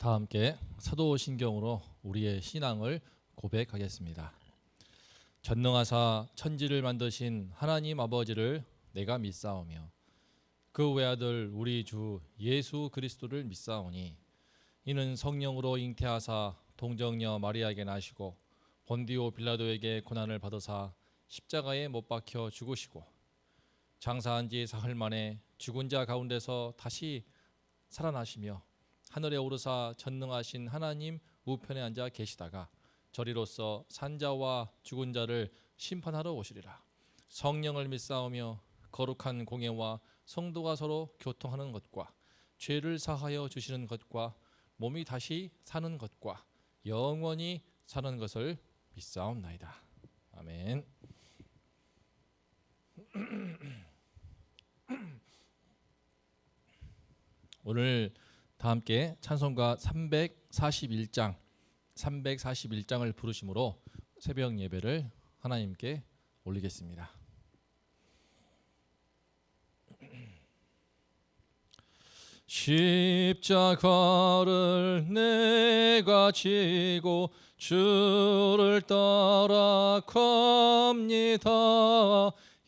다 함께 사도신경으로 우리의 신앙을 고백하겠습니다. 전능하사 천지를 만드신 하나님 아버지를 내가 믿사오며 그 외아들 우리 주 예수 그리스도를 믿사오니 이는 성령으로 잉태하사 동정녀 마리아에게 나시고 본디오 빌라도에게 고난을 받으사 십자가에 못 박혀 죽으시고 장사한 지 사흘 만에 죽은 자 가운데서 다시 살아나시며 하늘에 오르사 전능하신 하나님 우편에 앉아 계시다가 저리로서 산자와 죽은 자를 심판하러 오시리라. 성령을 믿사오며 거룩한 공예와 성도가 서로 교통하는 것과 죄를 사하여 주시는 것과 몸이 다시 사는 것과 영원히 사는 것을 믿사옵나이다. 아멘. 오늘 다 함께 찬송가 341장을 부르심으로 새벽 예배를 하나님께 올리겠습니다. 십자가를 내가 지고 주를 따라갑니다.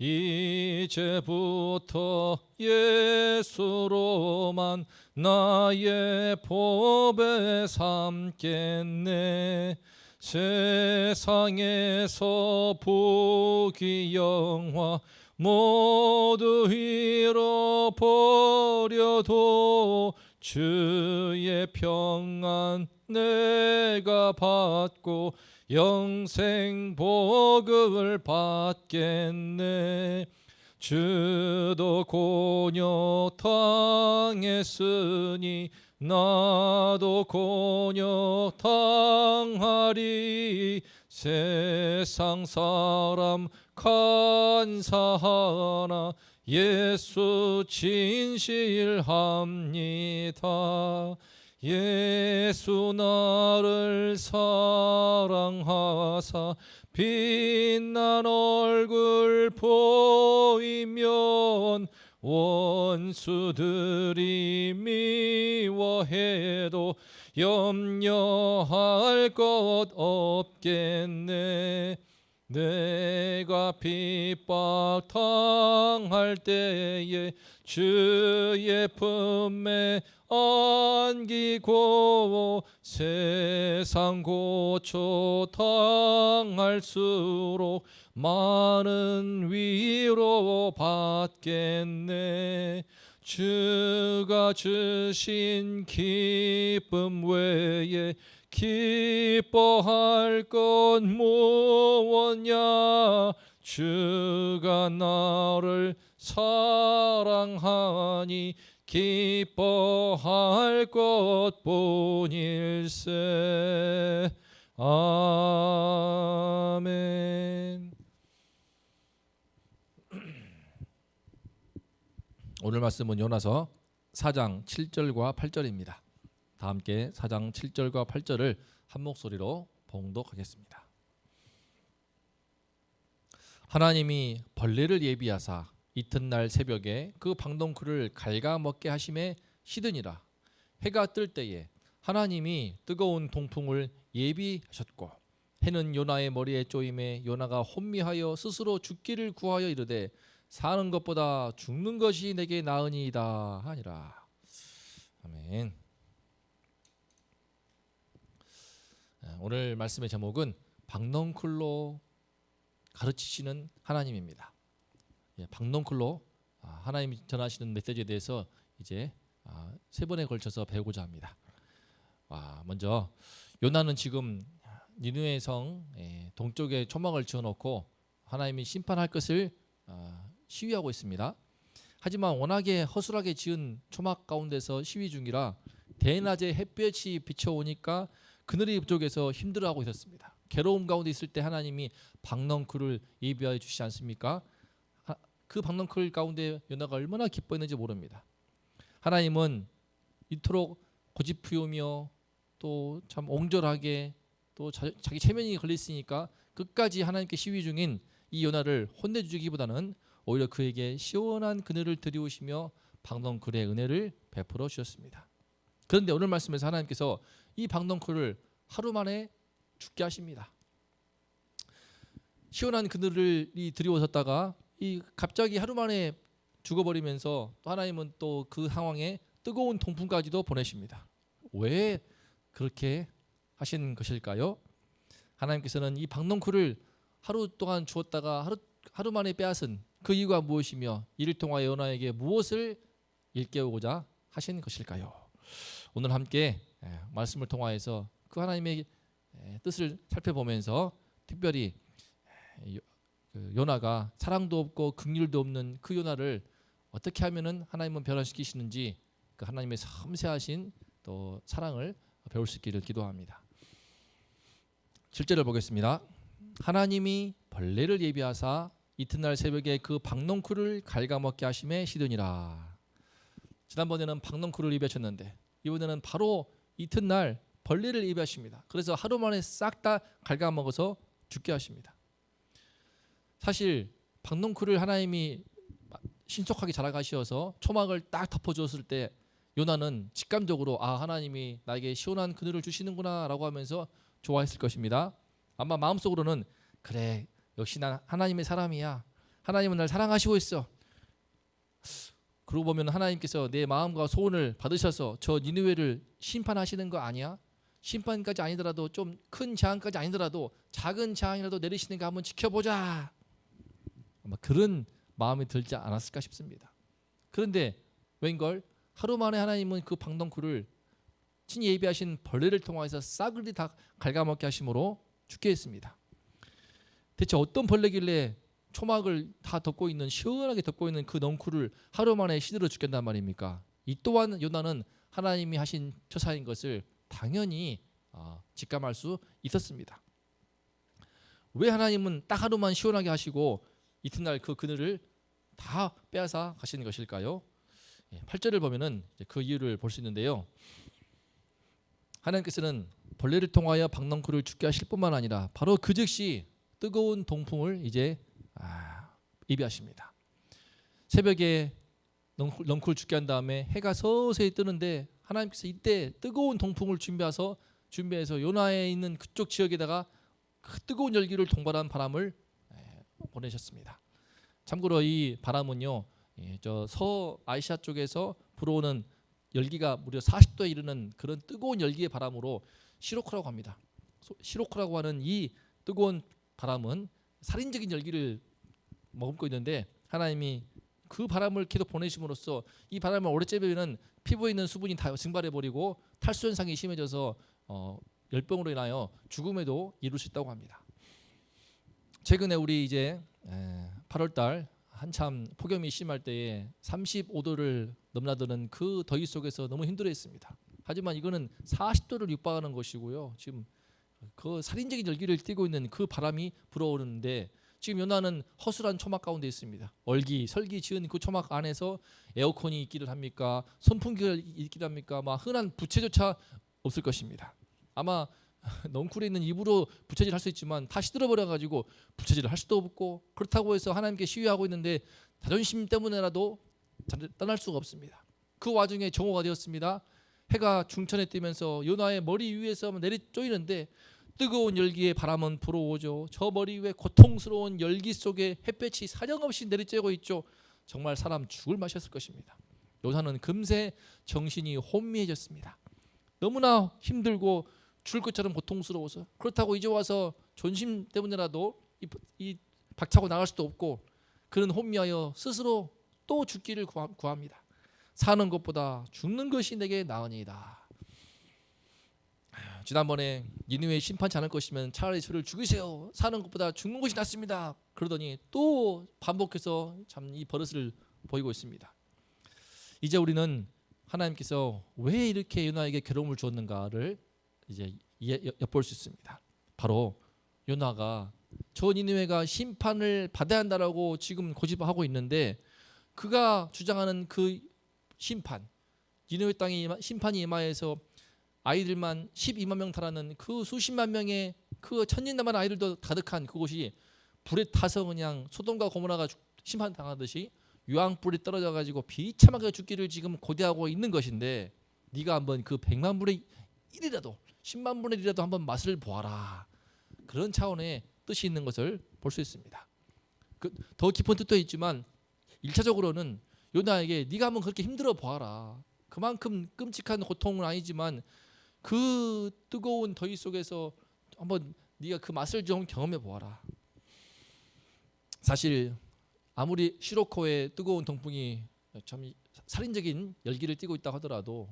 이제부터 예수로만 나의 보배 삼겠네. 세상에서 부귀 영화 모두 잃어버려도 주의 평안 내가 받고 영생 복을 받겠네. 주도 고뇨 당했으니 나도 고뇨 당하리. 세상 사람 간사하나 예수 진실합니다. 예수 나를 사랑하사 빛난 얼굴 보이면 원수들이 미워해도 염려할 것 없겠네. 내가 핍박 당할 때에 주의 품에 안기고 세상 고초 당할수록 많은 위로 받겠네. 주가 주신 기쁨 외에 기뻐할 것 무엇냐. 주가 나를 사랑하니 기뻐할 것뿐일세. 아멘. 오늘 말씀은 요나서 4장 7절과 8절입니다. 다 함께 4장 7절과 8절을 한 목소리로 봉독하겠습니다. 하나님이 벌레를 예비하사 이튿날 새벽에 그 방동쿨을 갉아먹게 하심에 시드니라. 해가 뜰 때에 하나님이 뜨거운 동풍을 예비하셨고 해는 요나의 머리에 쪼임에 요나가 혼미하여 스스로 죽기를 구하여 이르되 사는 것보다 죽는 것이 내게 나으니이다 하니라. 아멘. 오늘 말씀의 제목은 방넝쿨로 가르치시는 하나님입니다. 방넝쿨로 하나님이 전하시는 메시지에 대해서 이제 세 번에 걸쳐서 배우고자 합니다. 먼저 요나는 지금 니느웨 성 동쪽에 초막을 지어놓고 하나님이 심판할 것을 시위하고 있습니다. 하지만 워낙에 허술하게 지은 초막 가운데서 시위 중이라 대낮에 햇볕이 비춰오니까 그늘이 부족해서 힘들어하고 있었습니다. 괴로움 가운데 있을 때 하나님이 방넝쿨을 예비하여 주시지 않습니까? 그 방넝쿨 가운데 요나가 얼마나 기뻐했는지 모릅니다. 하나님은 이토록 고집피우며 또 참 옹졸하게 또 자기 체면이 걸렸으니까 끝까지 하나님께 시위 중인 이 요나를 혼내주기보다는 오히려 그에게 시원한 그늘을 들이우시며 방덩굴의 은혜를 베풀어 주셨습니다. 그런데 오늘 말씀에서 하나님께서 이 박넝쿨을 하루 만에 죽게 하십니다. 시원한 그늘이 드리워졌다가 이 갑자기 하루 만에 죽어버리면서 또 하나님은 또 그 상황에 뜨거운 동풍까지도 보내십니다. 왜 그렇게 하신 것일까요? 하나님께서는 이 박넝쿨을 하루 동안 주었다가 하루 만에 빼앗은 그 이유가 무엇이며 이를 통하여 요나에게 무엇을 일깨우고자 하신 것일까요? 오늘 함께 말씀을 통하여서 그 하나님의 뜻을 살펴보면서 특별히 요나가 사랑도 없고 긍휼도 없는 그 요나를 어떻게 하면은 하나님은 변화시키시는지 그 하나님의 섬세하신 또 사랑을 배울 수 있기를 기도합니다. 7절을 보겠습니다. 하나님이 벌레를 예비하사 이튿날 새벽에 그 박넝쿨을 갉아먹게 하심에 시드니라. 지난번에는 박넝쿨을 예비하셨는데 이번에는 바로 이튿날 벌레를 예비하십니다. 그래서 하루 만에 싹 다 갉아먹어서 죽게 하십니다. 사실 박넝쿨을 하나님이 신속하게 자라가시어서 초막을 딱 덮어주었을 때 요나는 직감적으로 하나님이 나에게 시원한 그늘을 주시는구나 라고 하면서 좋아했을 것입니다. 아마 마음속으로는 그래 역시 난 하나님의 사람이야. 하나님은 날 사랑하시고 있어. 그러고 보면 하나님께서 내 마음과 소원을 받으셔서 저 니느웨를 심판하시는 거 아니야? 심판까지 아니더라도 좀 큰 재앙까지 아니더라도 작은 재앙이라도 내리시는 거 한번 지켜보자. 아마 그런 마음이 들지 않았을까 싶습니다. 그런데 웬걸 하루 만에 하나님은 그 박넝쿨을 친히 예비하신 벌레를 통해서 싸그리 다 갉아먹게 하심으로 죽게 했습니다. 대체 어떤 벌레길래 초막을 다 덮고 있는 시원하게 덮고 있는 그 넝쿨을 하루 만에 시들어 죽겠단 말입니까? 이 또한 요나는 하나님이 하신 처사인 것을 당연히 직감할 수 있었습니다. 왜 하나님은 딱 하루만 시원하게 하시고 이튿날 그 그늘을 다 빼앗아 가시는 것일까요? 8절을 보면은 그 이유를 볼 수 있는데요. 하나님께서는 벌레를 통하여 박넝쿨을 죽게 하실 뿐만 아니라 바로 그 즉시 뜨거운 동풍을 이제 예비하십니다. 새벽에 넝쿨 죽게 한 다음에 해가 서서히 뜨는데 하나님께서 이때 뜨거운 동풍을 준비해서 요나에 있는 그쪽 지역에다가 그 뜨거운 열기를 동반한 바람을 보내셨습니다. 참고로 이 바람은요, 저 서아시아 쪽에서 불어오는 열기가 무려 40도에 이르는 그런 뜨거운 열기의 바람으로 시로크라고 합니다. 시로크라고 하는 이 뜨거운 바람은 살인적인 열기를 머금고 있는데 하나님이 그 바람을 계속 보내심으로써 이 바람을 오래 쬐면 피부에 있는 수분이 다 증발해 버리고 탈수 현상이 심해져서 열병으로 인하여 죽음에도 이를 수 있다고 합니다. 최근에 우리 이제 8월달 한참 폭염이 심할 때에 35도를 넘나드는 그 더위 속에서 너무 힘들어했습니다. 하지만 이거는 40도를 육박하는 것이고요. 지금 그 살인적인 열기를 띠고 있는 그 바람이 불어오르는데 지금 요나는 허술한 초막 가운데 있습니다. 설기 지은 그 초막 안에서 에어컨이 있기를 합니까? 선풍기가 있기를 합니까? 흔한 부채조차 없을 것입니다. 아마 넝쿨에 있는 입으로 부채질 할 수 있지만 다 시들어버려 가지고 부채질을 할 수도 없고 그렇다고 해서 하나님께 시위하고 있는데 자존심 때문에라도 떠날 수가 없습니다. 그 와중에 정오가 되었습니다. 해가 중천에 뜨면서 요나의 머리 위에서 내리 쪼이는데 뜨거운 열기의 바람은 불어오죠. 저 머리 위에 고통스러운 열기 속에 햇볕이 사정없이 내리쬐고 있죠. 정말 사람 죽을 맛이었을 것입니다. 요나는 금세 정신이 혼미해졌습니다. 너무나 힘들고 죽을 것처럼 고통스러워서 그렇다고 이제 와서 존심 때문에라도 이 박차고 나갈 수도 없고 그는 혼미하여 스스로 또 죽기를 구합니다. 사는 것보다 죽는 것이 내게 나으니이다. 지난번에 니느웨 심판치 않을 것이면 차라리 저를 죽이세요. 사는 것보다 죽는 것이 낫습니다. 그러더니 또 반복해서 참 이 버릇을 보이고 있습니다. 이제 우리는 하나님께서 왜 이렇게 요나에게 괴로움을 주었는가를 이제 엿볼 수 있습니다. 바로 요나가 저 니느웨가 심판을 받아야 한다라고 지금 고집하고 있는데 그가 주장하는 그 심판, 니느웨 땅에 심판이 임하여서 아이들만 12만 명 달하는 그 수십만 명의 그 천진난만 아이들도 가득한 그곳이 불에 타서 그냥 소돔과 고모라가 심판당하듯이 유황불이 떨어져 가지고 비참하게 죽기를 지금 고대하고 있는 것인데 네가 한번 그 100만 분의 1이라도 10만 분의 1이라도 한번 맛을 보아라. 그런 차원의 뜻이 있는 것을 볼 수 있습니다. 더 깊은 뜻도 있지만 1차적으로는 요나에게 네가 한번 그렇게 힘들어 보아라. 그만큼 끔찍한 고통은 아니지만 그 뜨거운 더위 속에서 한번 네가 그 맛을 좀 경험해 보아라. 사실 아무리 시로코의 뜨거운 동풍이 참 살인적인 열기를 띠고 있다 하더라도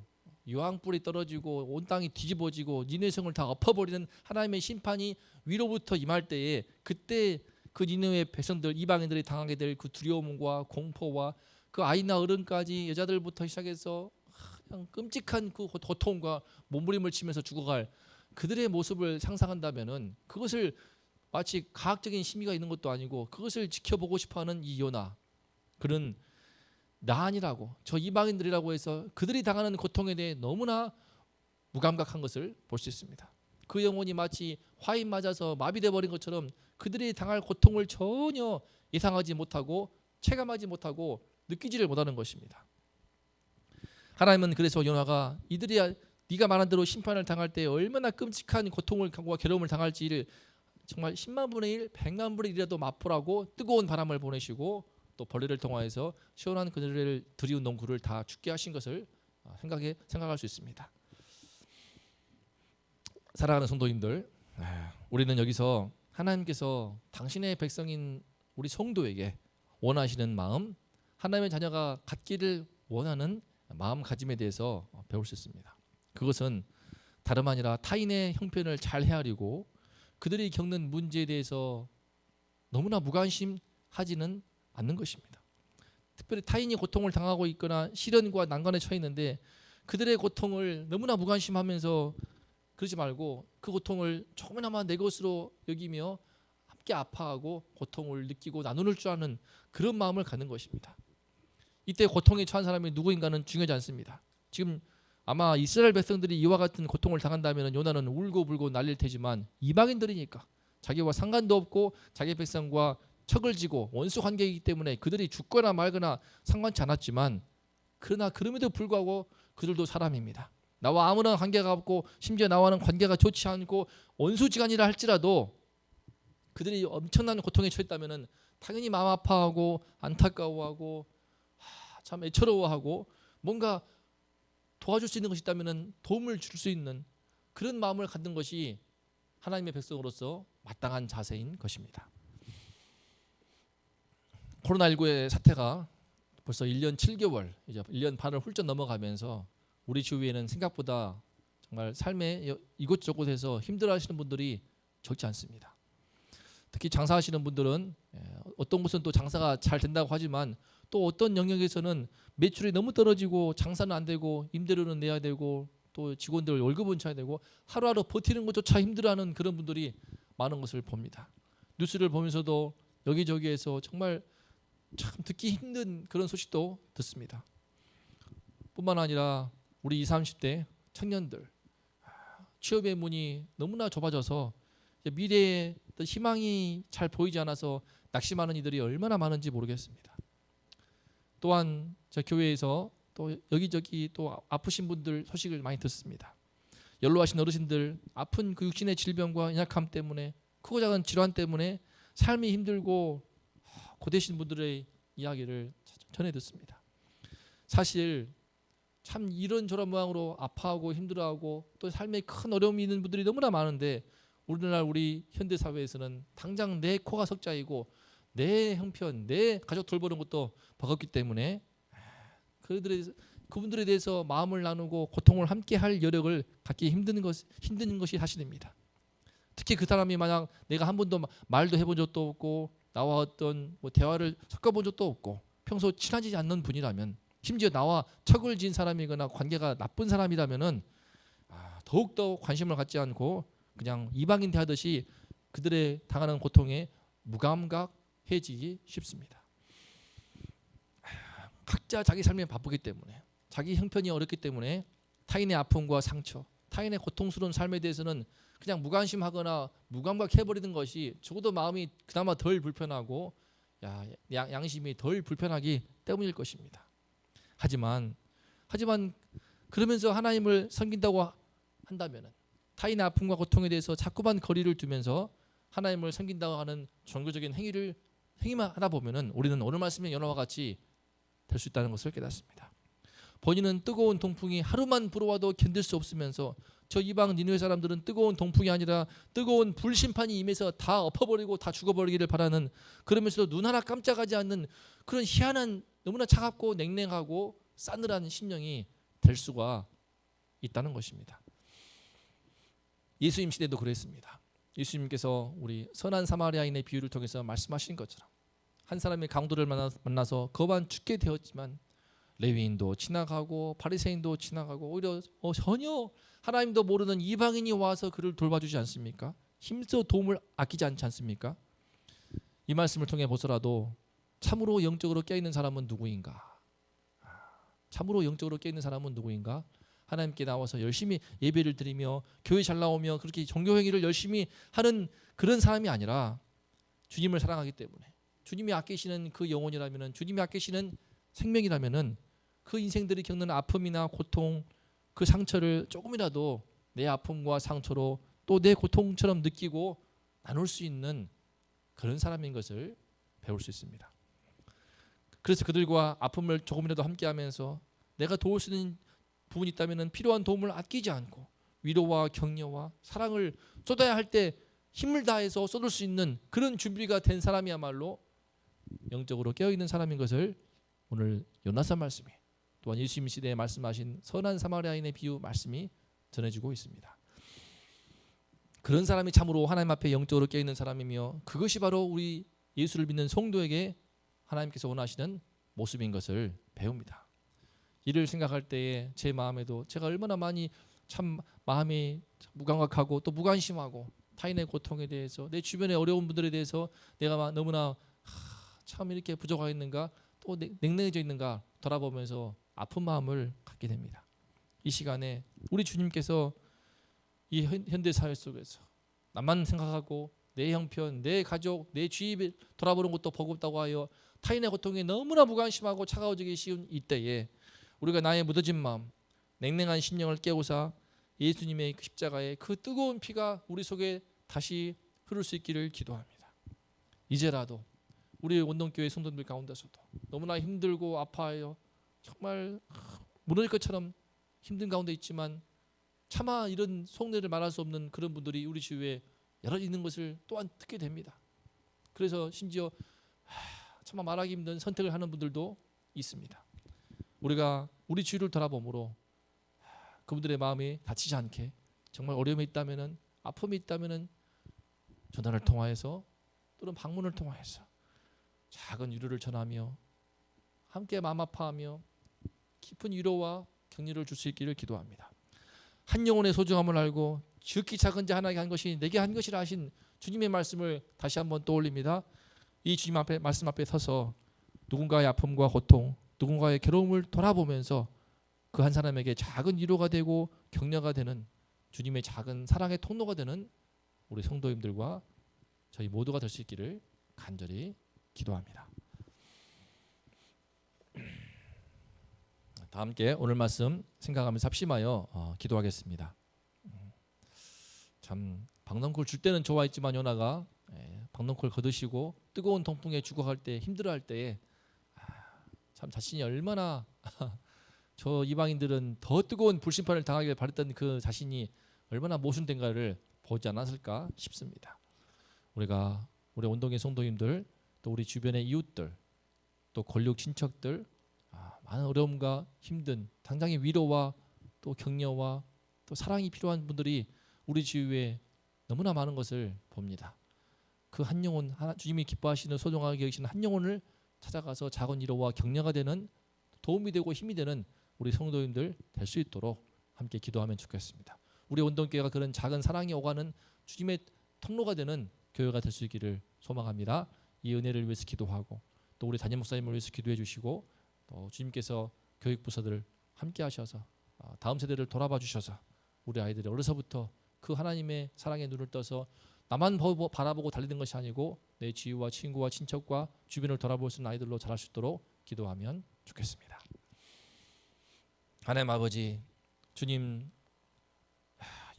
유황불이 떨어지고 온 땅이 뒤집어지고 니네 성을 다 엎어버리는 하나님의 심판이 위로부터 임할 때에 그때 그 니느웨 백성들 이방인들이 당하게 될 그 두려움과 공포와 그 아이나 어른까지 여자들부터 시작해서 그냥 끔찍한 그 고통과 몸부림을 치면서 죽어갈 그들의 모습을 상상한다면은 그것을 마치 과학적인 심의가 있는 것도 아니고 그것을 지켜보고 싶어하는 이 요나, 그는 나 아니라고 저 이방인들이라고 해서 그들이 당하는 고통에 대해 너무나 무감각한 것을 볼 수 있습니다. 그 영혼이 마치 화인 맞아서 마비돼 버린 것처럼 그들이 당할 고통을 전혀 예상하지 못하고 체감하지 못하고 느끼지를 못하는 것입니다. 하나님은 그래서 요나가 이들이 네가 말한 대로 심판을 당할 때 얼마나 끔찍한 고통을 과 괴로움을 당할지를 정말 10만 분의 1, 100만 분의 1이라도 맛보라고 뜨거운 바람을 보내시고 또 벌레를 통하여서 시원한 그들을 드리운 농구를 다 죽게 하신 것을 생각할 수 있습니다. 사랑하는 성도님들, 우리는 여기서 하나님께서 당신의 백성인 우리 성도에게 원하시는 마음, 하나님의 자녀가 갖기를 원하는 마음가짐에 대해서 배울 수 있습니다. 그것은 다름 아니라 타인의 형편을 잘 헤아리고 그들이 겪는 문제에 대해서 너무나 무관심하지는 않는 것입니다. 특별히 타인이 고통을 당하고 있거나 시련과 난관에 처해 있는데 그들의 고통을 너무나 무관심하면서 그러지 말고 그 고통을 조금이나마 내 것으로 여기며 함께 아파하고 고통을 느끼고 나눌 줄 아는 그런 마음을 갖는 것입니다. 이때 고통에 처한 사람이 누구인가는 중요하지 않습니다. 지금 아마 이스라엘 백성들이 이와 같은 고통을 당한다면 요나는 울고불고 난릴 테지만 이방인들이니까 자기와 상관도 없고 자기 백성과 척을 지고 원수 관계이기 때문에 그들이 죽거나 말거나 상관치 않았지만 그러나 그럼에도 불구하고 그들도 사람입니다. 나와 아무런 관계가 없고 심지어 나와는 관계가 좋지 않고 원수지간이라 할지라도 그들이 엄청난 고통에 처했다면 당연히 마음 아파하고 안타까워하고 참 애처로워하고 뭔가 도와줄 수 있는 것이 있다면 도움을 줄 수 있는 그런 마음을 갖는 것이 하나님의 백성으로서 마땅한 자세인 것입니다. 코로나19의 사태가 벌써 1년 7개월, 이제 1년 반을 훌쩍 넘어가면서 우리 주위에는 생각보다 정말 삶의 이곳저곳에서 힘들어하시는 분들이 적지 않습니다. 특히 장사하시는 분들은 어떤 곳은 또 장사가 잘 된다고 하지만 또 어떤 영역에서는 매출이 너무 떨어지고 장사는 안 되고 임대료는 내야 되고 또 직원들 월급은 줘야 되고 하루하루 버티는 것조차 힘들어하는 그런 분들이 많은 것을 봅니다. 뉴스를 보면서도 여기저기에서 정말 참 듣기 힘든 그런 소식도 듣습니다. 뿐만 아니라 우리 20, 30대 청년들 취업의 문이 너무나 좁아져서 미래에 희망이 잘 보이지 않아서 낙심하는 이들이 얼마나 많은지 모르겠습니다. 또한 저 교회에서 또 여기저기 또 아프신 분들 소식을 많이 듣습니다. 연로하신 어르신들 아픈 그 육신의 질병과 연약함 때문에 크고 작은 질환 때문에 삶이 힘들고 고되신 분들의 이야기를 전해 듣습니다. 사실 참 이런저런 모양으로 아파하고 힘들어하고 또 삶에 큰 어려움이 있는 분들이 너무나 많은데 오늘날 우리 현대 사회에서는 당장 내 코가 석자이고 내 형편, 내 가족 돌보는 것도 버겁기 때문에 그분들에 대해서 마음을 나누고 고통을 함께 할 여력을 갖기 힘든 것이 사실입니다. 특히 그 사람이 만약 내가 한 번도 말도 해본 적도 없고 나와 어떤 대화를 섞어본 적도 없고 평소 친하지 않는 분이라면 심지어 나와 척을 지은 사람이거나 관계가 나쁜 사람이라면은 더욱더 관심을 갖지 않고 그냥 이방인 대하듯이 그들의 당하는 고통에 무감각해지기 쉽습니다. 각자 자기 삶에 바쁘기 때문에 자기 형편이 어렵기 때문에 타인의 아픔과 상처, 타인의 고통스러운 삶에 대해서는 그냥 무관심하거나 무감각해버리는 것이 적어도 마음이 그나마 덜 불편하고 양심이 덜 불편하기 때문일 것입니다. 하지만 그러면서 하나님을 섬긴다고 한다면 타인의 아픔과 고통에 대해서 자꾸만 거리를 두면서 하나님을 섬긴다고 하는 종교적인 행위만 하다 보면은 우리는 오늘 말씀의 연화와 같이 될 수 있다는 것을 깨닫습니다. 본인은 뜨거운 동풍이 하루만 불어와도 견딜 수 없으면서 저 이방 니느웨 사람들은 뜨거운 동풍이 아니라 뜨거운 불심판이 임해서 다 엎어버리고 다 죽어버리기를 바라는, 그러면서도 눈 하나 깜짝하지 않는 그런 희한한, 너무나 차갑고 냉랭하고 싸늘한 심령이 될 수가 있다는 것입니다. 예수님 시대도 그랬습니다. 예수님께서 우리 선한 사마리아인의 비유를 통해서 말씀하신 것처럼 한 사람이 강도를 만나서 거반 죽게 되었지만 레위인도 지나가고 바리새인도 지나가고 오히려 전혀 하나님도 모르는 이방인이 와서 그를 돌봐주지 않습니까? 힘써 도움을 아끼지 않지 않습니까? 이 말씀을 통해 보더라도 참으로 영적으로 깨어있는 사람은 누구인가? 참으로 영적으로 깨어있는 사람은 누구인가? 하나님께 나와서 열심히 예배를 드리며 교회 잘 나오며 그렇게 종교행위를 열심히 하는 그런 사람이 아니라 주님을 사랑하기 때문에, 주님이 아끼시는 그 영혼이라면, 주님이 아끼시는 생명이라면 그 인생들이 겪는 아픔이나 고통, 그 상처를 조금이라도 내 아픔과 상처로 또 내 고통처럼 느끼고 나눌 수 있는 그런 사람인 것을 배울 수 있습니다. 그래서 그들과 아픔을 조금이라도 함께하면서 내가 도울 수 있는 부분이 있다면 필요한 도움을 아끼지 않고 위로와 격려와 사랑을 쏟아야 할 때 힘을 다해서 쏟을 수 있는 그런 준비가 된 사람이야말로 영적으로 깨어있는 사람인 것을 오늘 요나사 말씀이, 또한 예수님 시대에 말씀하신 선한 사마리아인의 비유 말씀이 전해지고 있습니다. 그런 사람이 참으로 하나님 앞에 영적으로 깨어있는 사람이며 그것이 바로 우리 예수를 믿는 성도에게 하나님께서 원하시는 모습인 것을 배웁니다. 이를 생각할 때에 제 마음에도 제가 얼마나 많이 참 마음이 무감각하고 또 무관심하고 타인의 고통에 대해서, 내 주변의 어려운 분들에 대해서 내가 너무나 참 이렇게 부족하겠는가, 또 냉랭해져 있는가 돌아보면서 아픈 마음을 갖게 됩니다. 이 시간에 우리 주님께서 이 현대 사회 속에서 나만 생각하고 내 형편, 내 가족, 내 주위를 돌아보는 것도 버겁다고 하여 타인의 고통에 너무나 무관심하고 차가워지기 쉬운 이때에 우리가 나의 무뎌진 마음, 냉랭한 심령을 깨우사 예수님의 그 십자가의 그 뜨거운 피가 우리 속에 다시 흐를 수 있기를 기도합니다. 이제라도 우리 원동교회 성도들 가운데서도 너무나 힘들고 아파하여 정말 무너질 것처럼 힘든 가운데 있지만 차마 이런 속내를 말할 수 없는 그런 분들이 우리 주위에 여러 있는 것을 또한 듣게 됩니다. 그래서 심지어 차마 말하기 힘든 선택을 하는 분들도 있습니다. 우리가 우리 주위를 돌아보므로 그분들의 마음이 다치지 않게 정말 어려움이 있다면은, 아픔이 있다면은 전화를 통하여서 또는 방문을 통하여서 작은 위로를 전하며 함께 마음 아파하며 깊은 위로와 격려를 줄 수 있기를 기도합니다. 한 영혼의 소중함을 알고 지극히 작은 자 하나에게 한 것이 내게 한 것이라 하신 주님의 말씀을 다시 한번 떠올립니다. 이 주님 앞에 말씀 앞에 서서 누군가의 아픔과 고통, 누군가의 괴로움을 돌아보면서 그 한 사람에게 작은 위로가 되고 격려가 되는 주님의 작은 사랑의 통로가 되는 우리 성도님들과 저희 모두가 될 수 있기를 간절히 기도합니다. 다 함께 오늘 말씀 생각하면서 합심하여 기도하겠습니다. 참 박넝쿨 줄 때는 좋아했지만 요나가 박넝쿨 거두시고 뜨거운 동풍에 죽어갈 때, 힘들어할 때에 참 자신이 얼마나 저 이방인들은 더 뜨거운 불심판을 당하길 바랬던 그 자신이 얼마나 모순된가를 보지 않았을까 싶습니다. 우리가 우리 원동의 성도님들, 또 우리 주변의 이웃들, 또 권력 친척들, 많은 어려움과 힘든 당장의 위로와 또 격려와 또 사랑이 필요한 분들이 우리 주위에 너무나 많은 것을 봅니다. 그 한 영혼, 주님이 기뻐하시는 소중하게 여기시는 한 영혼을 찾아가서 작은 위로와 격려가 되는, 도움이 되고 힘이 되는 우리 성도님들 될 수 있도록 함께 기도하면 좋겠습니다. 우리 원동교회가 그런 작은 사랑이 오가는 주님의 통로가 되는 교회가 될 수 있기를 소망합니다. 이 은혜를 위해서 기도하고 또 우리 담임 목사님을 위해서 기도해 주시고 또 주님께서 교육부서들 함께 하셔서 다음 세대를 돌아봐 주셔서 우리 아이들이 어려서부터 그 하나님의 사랑의 눈을 떠서 나만 바라보고 달리는 것이 아니고 내 지위와 친구와 친척과 주변을 돌아볼 수 있는 아이들로 자랄 수 있도록 기도하면 좋겠습니다. 하나님 아버지, 주님,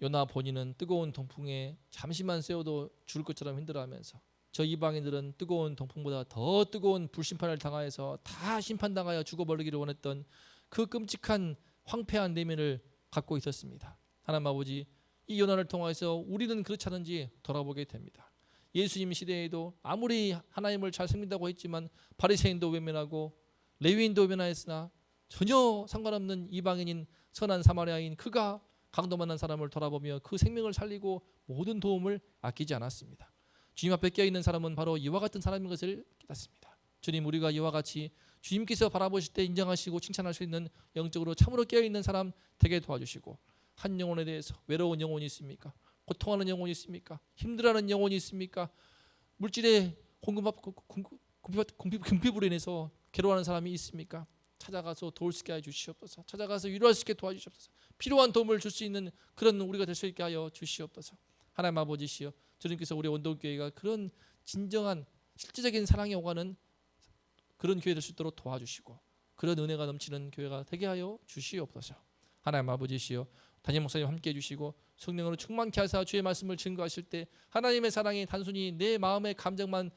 요나 본인은 뜨거운 동풍에 잠시만 쐬어도 죽을 것처럼 힘들어하면서 저 이방인들은 뜨거운 동풍보다 더 뜨거운 불심판을 당하여서 다 심판당하여 죽어버리기를 원했던 그 끔찍한 황폐한 내면을 갖고 있었습니다. 하나님 아버지, 이 요나를 통해서 우리는 그렇지 않은지 돌아보게 됩니다. 예수님 시대에도 아무리 하나님을 잘 섬긴다고 했지만 바리새인도 외면하고 레위인도 외면하였으나 전혀 상관없는 이방인인 선한 사마리아인 그가 강도 만난 사람을 돌아보며 그 생명을 살리고 모든 도움을 아끼지 않았습니다. 주님 앞에 깨어있는 사람은 바로 이와 같은 사람인 것을 깨닫습니다. 주님, 우리가 이와 같이 주님께서 바라보실 때 인정하시고 칭찬할 수 있는 영적으로 참으로 깨어있는 사람 되게 도와주시고, 한 영혼에 대해서 외로운 영혼이 있습니까? 고통하는 영혼이 있습니까? 힘들어하는 영혼이 있습니까? 물질의 궁핍으로 인해서 괴로워하는 사람이 있습니까? 찾아가서 도울 수 있게 하여 주시옵소서. 찾아가서 위로할 수 있게 도와주시옵소서. 필요한 도움을 줄 수 있는 그런 우리가 될 수 있게 하여 주시옵소서. 하나님 아버지시여, 주님께서 우리 원동교회가 그런 진정한 실제적인 사랑에 오가는 그런 교회 될 수 있도록 도와주시고, 그런 은혜가 넘치는 교회가 되게 하여 주시옵소서. 하나님 아버지시여, 담임 목사님 함께해 주시고 성령으로 충만케 하사 주의 말씀을 증거하실 때 하나님의 사랑이 단순히 내 마음의 감정만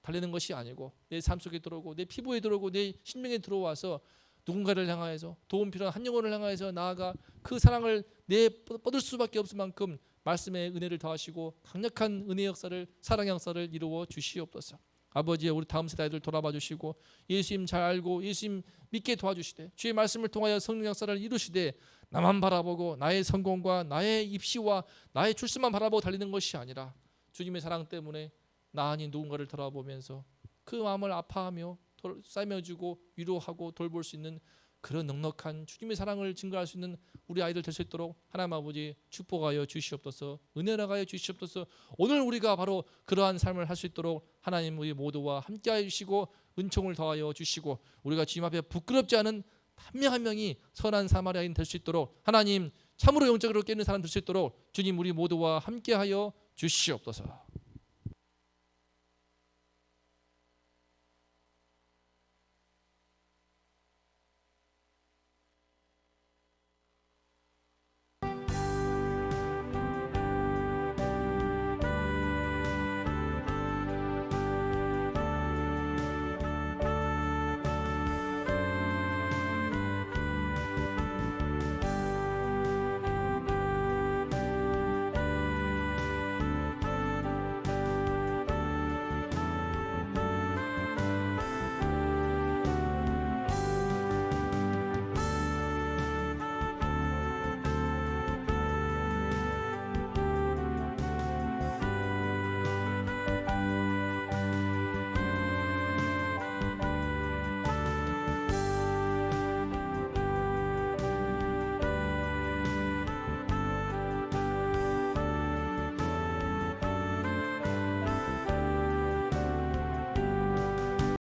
달리는 것이 아니고 내 삶 속에 들어오고 내 피부에 들어오고 내 심령에 들어와서 누군가를 향하여서 도움 필요한 한 영혼을 향하여서 나아가 그 사랑을 내 뻗을 수밖에 없을 만큼 말씀의 은혜를 더하시고 강력한 은혜 역사를, 사랑 역사를 이루어 주시옵소서. 아버지의 우리 다음 세대 아이들 돌아봐 주시고 예수님 잘 알고 예수님 믿게 도와주시되 주의 말씀을 통하여 성령 역사를 이루시되 나만 바라보고 나의 성공과 나의 입시와 나의 출세만 바라보고 달리는 것이 아니라 주님의 사랑 때문에 나 아닌 누군가를 돌아보면서 그 마음을 아파하며 싸매주고 위로하고 돌볼 수 있는 그런 넉넉한 주님의 사랑을 증거할 수 있는 우리 아이들 될 수 있도록 하나님 아버지 축복하여 주시옵소서. 은혜라하여 주시옵소서. 오늘 우리가 바로 그러한 삶을 할 수 있도록 하나님 우리 모두와 함께하여 주시고 은총을 더하여 주시고 우리가 주님 앞에 부끄럽지 않은 한 명 한 명이 선한 사마리아인 될 수 있도록 하나님 참으로 영적으로 깨는 사람 될 수 있도록 주님 우리 모두와 함께하여 주시옵소서.